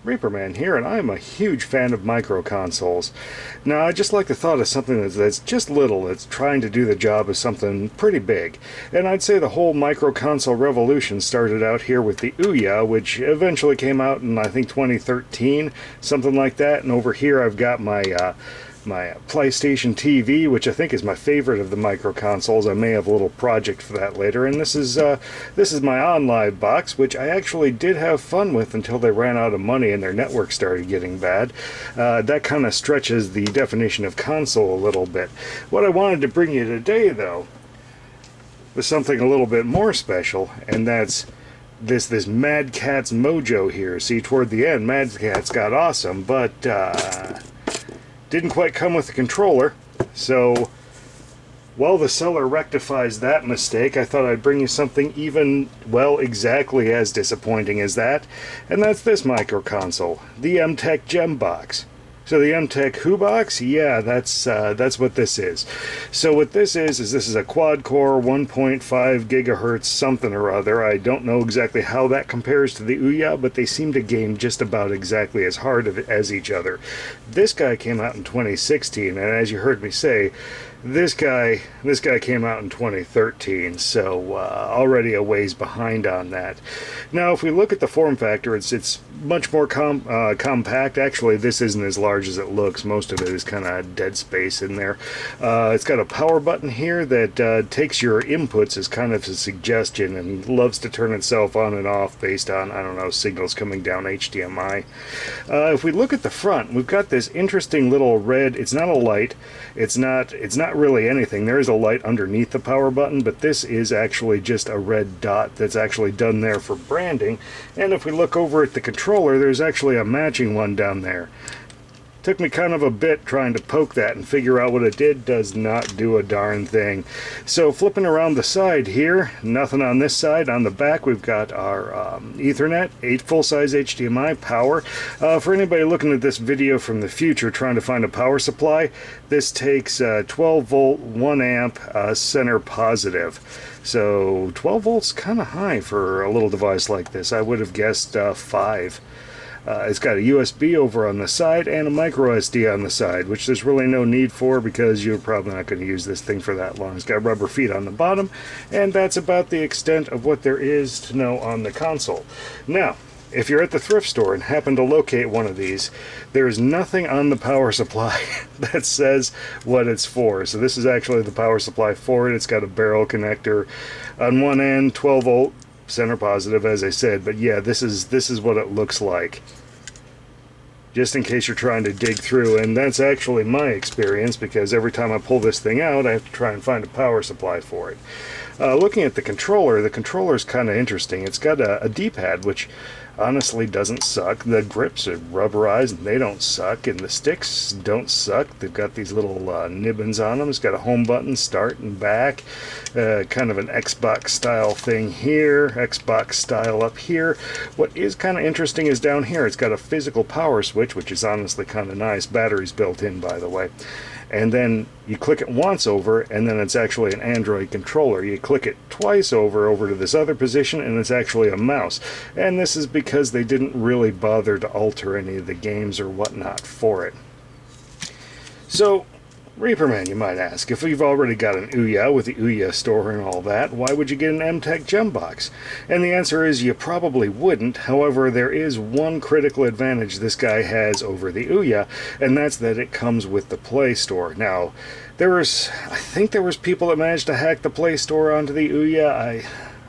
Reaperman here, and I'm a huge fan of microconsoles. Now, I just like the thought of something that's just little, that's trying to do the job of something pretty big. And I'd say the whole microconsole revolution started out here with the Ouya, which eventually came out in, I think, 2013, something like that. And over here I've got my PlayStation TV, which I think is my favorite of the microconsoles. I may have a little project for that later. And this is my OnLive box, which I actually did have fun with until they ran out of money and their network started getting bad. That kind of stretches the definition of console a little bit. What I wanted to bring you today, though, was something a little bit more special, and that's this Madcatz M.O.J.O here. See, toward the end, Madcatz got awesome, but didn't quite come with the controller. So while the seller rectifies that mistake, I thought I'd bring you something even, well, exactly as disappointing as that, and that's this microconsole, the Emtec Gembox. So the Emtec Who box, yeah, that's what this is. So what this is a quad-core 1.5 gigahertz something or other. I don't know exactly how that compares to the Ouya, but they seem to game just about exactly as hard as each other. This guy came out in 2016, and as you heard me say, this guy came out in 2013, so already a ways behind on that. Now, if we look at the form factor, it's much more compact. Actually, this isn't as large as it looks. Most of it is kind of dead space in there. It's got a power button here that takes your inputs as kind of a suggestion and loves to turn itself on and off based on, I don't know, signals coming down HDMI. If we look at the front, we've got this interesting little red. It's not a light. It's not really anything. There is a light underneath the power button, but this is actually just a red dot that's actually done there for branding. And if we look over at the controller, there's actually a matching one down there. Took me kind of a bit trying to poke that and figure out what it did. Does not do a darn thing. So flipping around the side here, nothing on this side. On the back we've got our Ethernet, 8 full-size HDMI power. For anybody looking at this video from the future trying to find a power supply, this takes 12 volt, 1 amp, center positive. So 12 volts kind of high for a little device like this. I would have guessed 5. It's got a USB over on the side and a micro SD on the side, which there's really no need for because you're probably not going to use this thing for that long. It's got rubber feet on the bottom, and that's about the extent of what there is to know on the console. Now, if you're at the thrift store and happen to locate one of these, there is nothing on the power supply that says what it's for. So this is actually the power supply for it. It's got a barrel connector on one end, 12 volt, center positive, as I said. But yeah, this is what it looks like, just in case you're trying to dig through. And that's actually my experience, because every time I pull this thing out I have to try and find a power supply for it. Looking at the controller is kind of interesting. It's got a D-pad, which honestly doesn't suck. The grips are rubberized and they don't suck, and the sticks don't suck. They've got these little nibbins on them. It's got a home button, start and back, kind of an Xbox style thing here, Xbox style up here. What is kind of interesting is down here it's got a physical power switch, which is honestly kind of nice. Batteries built in, by the way. And then you click it once over, and then it's actually an Android controller. You click it twice over to this other position, and it's actually a mouse. And this is because they didn't really bother to alter any of the games or whatnot for it. So, Reaperman, you might ask, if you've already got an Ouya with the Ouya store and all that, why would you get an Emtec Gembox? And the answer is you probably wouldn't. However, there is one critical advantage this guy has over the Ouya, and that's that it comes with the Play Store. Now, I think there was people that managed to hack the Play Store onto the Ouya.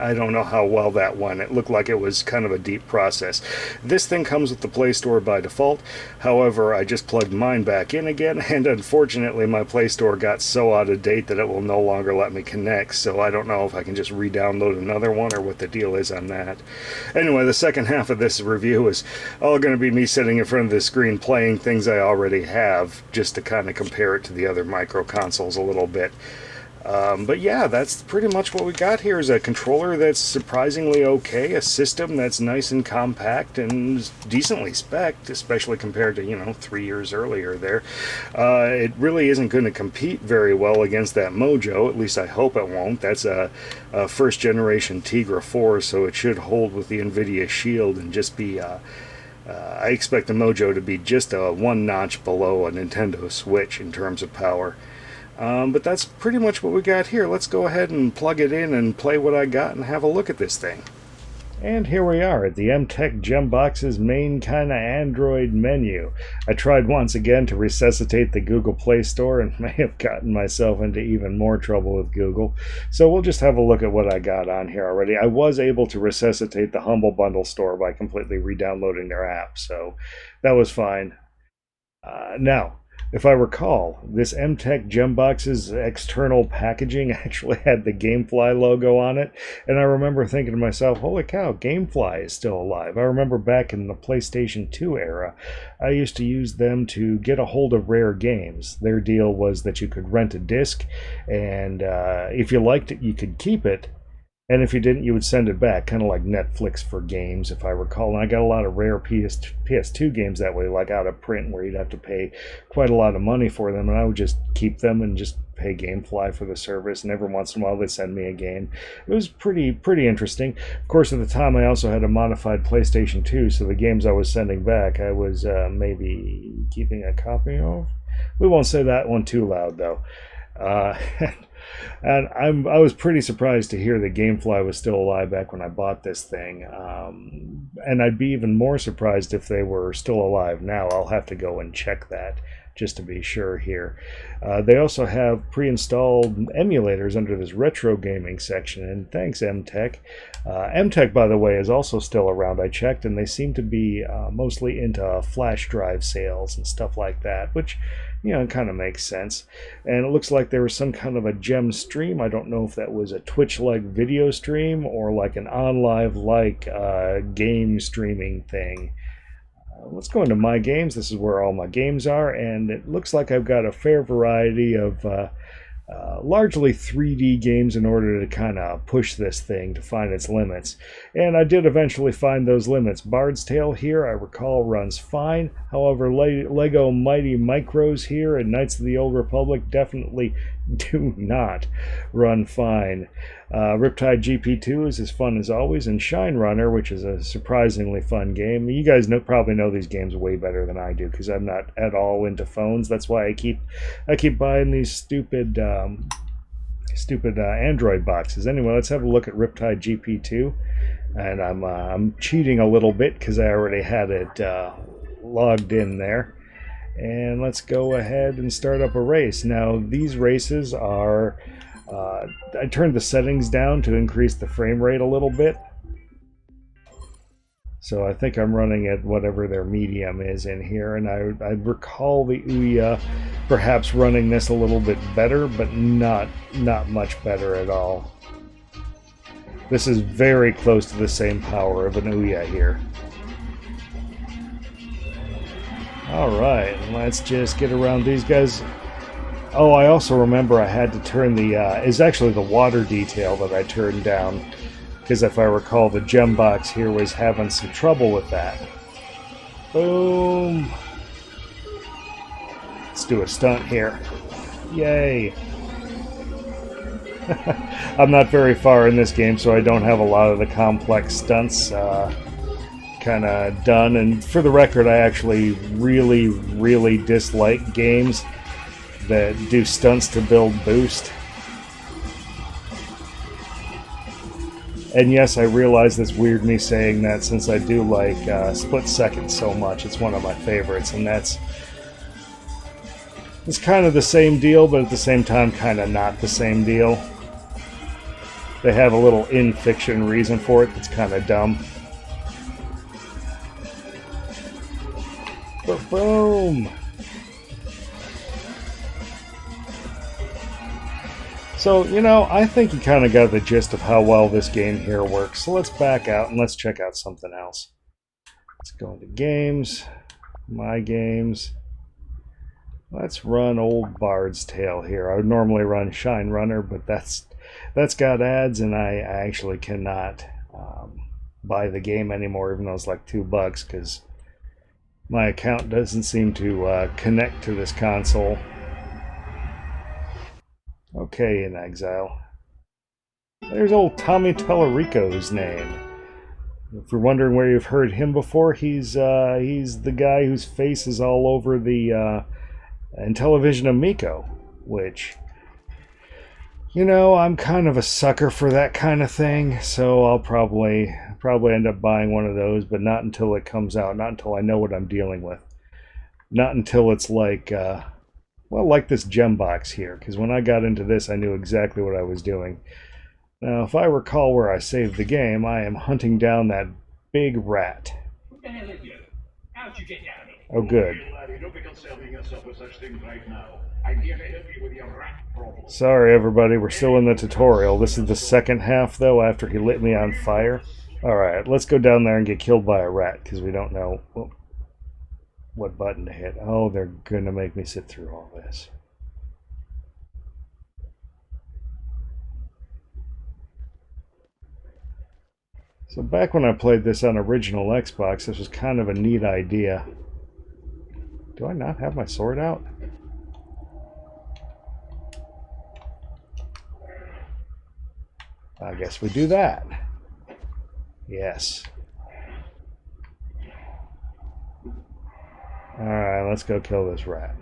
I don't know how well that went. It looked like it was kind of a deep process. This thing comes with the Play Store by default. However, I just plugged mine back in again, and unfortunately my Play Store got so out of date that it will no longer let me connect, so I don't know if I can just re-download another one or what the deal is on that. Anyway, the second half of this review is all going to be me sitting in front of the screen playing things I already have, just to kind of compare it to the other micro consoles a little bit. But yeah, that's pretty much what we got here, is a controller that's surprisingly okay, a system that's nice and compact and decently spec'd, especially compared to, 3 years earlier there. It really isn't going to compete very well against that M.O.J.O, at least I hope it won't. That's a first generation Tegra 4, so it should hold with the NVIDIA Shield and just be I expect the Mojo to be just a one notch below a Nintendo Switch in terms of power. But that's pretty much what we got here. Let's go ahead and plug it in and play what I got and have a look at this thing. And here we are at the Emtec Gembox's main kind of Android menu. I tried once again to resuscitate the Google Play Store and may have gotten myself into even more trouble with Google. So we'll just have a look at what I got on here already. I was able to resuscitate the Humble Bundle store by completely re-downloading their app, so that was fine. Now, if I recall, this Emtec Gembox's external packaging actually had the Gamefly logo on it, and I remember thinking to myself, holy cow, Gamefly is still alive. I remember back in the PlayStation 2 era, I used to use them to get a hold of rare games. Their deal was that you could rent a disc, and if you liked it, you could keep it, and if you didn't, you would send it back, kind of like Netflix for games, if I recall. And I got a lot of rare PS2 games that way, like out of print, where you'd have to pay quite a lot of money for them, and I would just keep them and just pay Gamefly for the service, and every once in a while they'd send me a game. It was pretty interesting. Of course, at the time, I also had a modified PlayStation 2, so the games I was sending back, I was maybe keeping a copy of. We won't say that one too loud, though. And I was pretty surprised to hear that Gamefly was still alive back when I bought this thing. And I'd be even more surprised if they were still alive now. I'll have to go and check that just to be sure here. They also have pre-installed emulators under this retro gaming section, and thanks Emtec. Emtec, by the way, is also still around. I checked, and they seem to be mostly into flash drive sales and stuff like that, which, you know, kind of makes sense. And it looks like there was some kind of a gem stream. I don't know if that was a Twitch-like video stream or like an OnLive-like game streaming thing. Let's go into My Games. This is where all my games are, and it looks like I've got a fair variety of largely 3D games in order to kind of push this thing to find its limits. And I did eventually find those limits. Bard's Tale here, I recall, runs fine. However, Lego Mighty Micros here and Knights of the Old Republic definitely do not run fine. Riptide GP2 is as fun as always, and Shine Runner, which is a surprisingly fun game. You guys probably know these games way better than I do, because I'm not at all into phones. That's why I keep buying these stupid Android boxes. Anyway, let's have a look at Riptide GP2, and I'm cheating a little bit because I already had it logged in there. And let's go ahead and start up a race. Now, these races are, I turned the settings down to increase the frame rate a little bit. So I think I'm running at whatever their medium is in here. And I recall the Ouya perhaps running this a little bit better, but not much better at all. This is very close to the same power of an Ouya here. Alright, let's just get around these guys. Oh, I also remember I had to turn the, it's actually the water detail that I turned down, because if I recall, the Gembox here was having some trouble with that. Boom! Let's do a stunt here. Yay! I'm not very far in this game, so I don't have a lot of the complex stunts kind of done. And for the record, I actually really dislike games that do stunts to build boost. And yes, I realize it's weird me saying that, since I do like Split Second so much. It's one of my favorites, and it's kind of the same deal, but at the same time kind of not the same deal. They have a little in-fiction reason for it that's kind of dumb. Boom! So, you know, I think you kind of got the gist of how well this game here works. So let's back out and let's check out something else. Let's go into Games, My Games. Let's run old Bard's Tale here. I would normally run Shine Runner, but that's got ads, and I actually cannot buy the game anymore, even though it's like $2, because my account doesn't seem to connect to this console. Okay, In Exile. There's old Tommy Tellerico's name. If you're wondering where you've heard him before, he's the guy whose face is all over the Intellivision Amico, which, you know, I'm kind of a sucker for that kind of thing, so I'll probably end up buying one of those, but not until it comes out, not until I know what I'm dealing with. Not until it's like, well, like this Gembox here, because when I got into this, I knew exactly what I was doing. Now, if I recall where I saved the game, I am hunting down that big rat. What the hell are you? How'd you get down here? Oh, good. Sorry, everybody, we're still in the tutorial. This is the second half, though, after he lit me on fire. Alright, let's go down there and get killed by a rat, because we don't know what button to hit. Oh, they're going to make me sit through all this. So back when I played this on original Xbox, this was kind of a neat idea. Do I not have my sword out? I guess we do that. Yes. Alright, let's go kill this rat.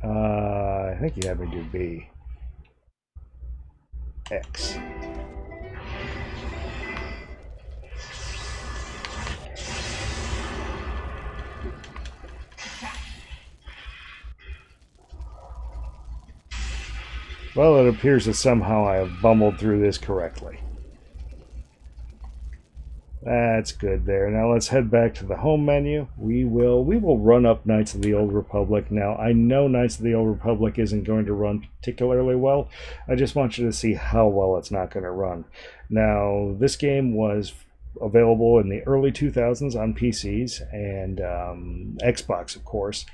I think you had me do B. X. Well, it appears that somehow I have bumbled through this correctly. That's good there. Now let's head back to the home menu. We will run up Knights of the Old Republic. Now, I know Knights of the Old Republic isn't going to run particularly well. I just want you to see how well it's not going to run. Now, this game was available in the early 2000s on PCs and Xbox, of course.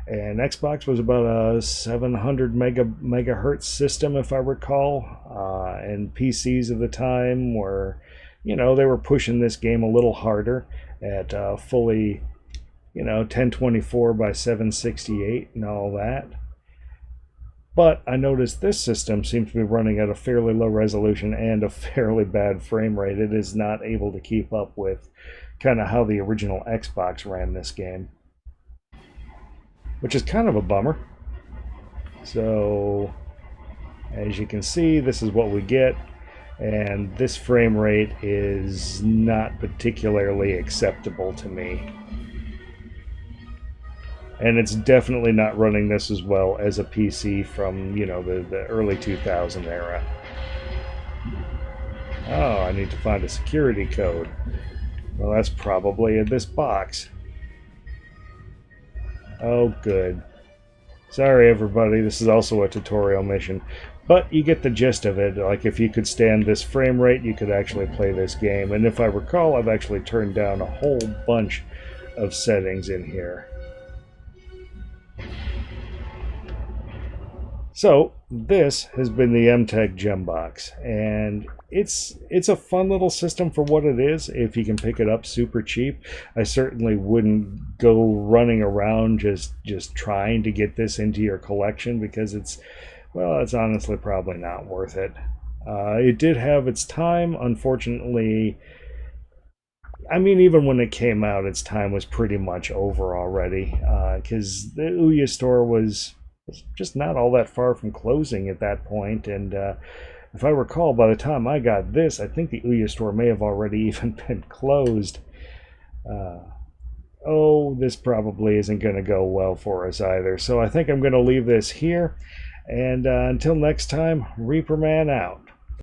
And Xbox was about a 700 megahertz system, if I recall. And PCs of the time were, you know, they were pushing this game a little harder at fully, you know, 1024 by 768 and all that. But I noticed this system seems to be running at a fairly low resolution and a fairly bad frame rate. It is not able to keep up with kind of how the original Xbox ran this game, which is kind of a bummer. So, as you can see, this is what we get. And this frame rate is not particularly acceptable to me. And it's definitely not running this as well as a PC from, you know, the early 2000 era. Oh, I need to find a security code. Well, that's probably in this box. Oh, good. Sorry, everybody, this is also a tutorial mission. But you get the gist of it. Like, if you could stand this frame rate, you could actually play this game. And if I recall, I've actually turned down a whole bunch of settings in here. So, this has been the Emtec Gembox, and it's a fun little system for what it is. If you can pick it up super cheap, I certainly wouldn't go running around just trying to get this into your collection, because it's honestly probably not worth it. It did have its time, unfortunately. I mean, even when it came out, its time was pretty much over already, because the Ouya store was just not all that far from closing at that point. And if I recall, by the time I got this, I think the Ouya store may have already even been closed. Oh, this probably isn't going to go well for us either. So I think I'm going to leave this here. And until next time, Reaper Man out.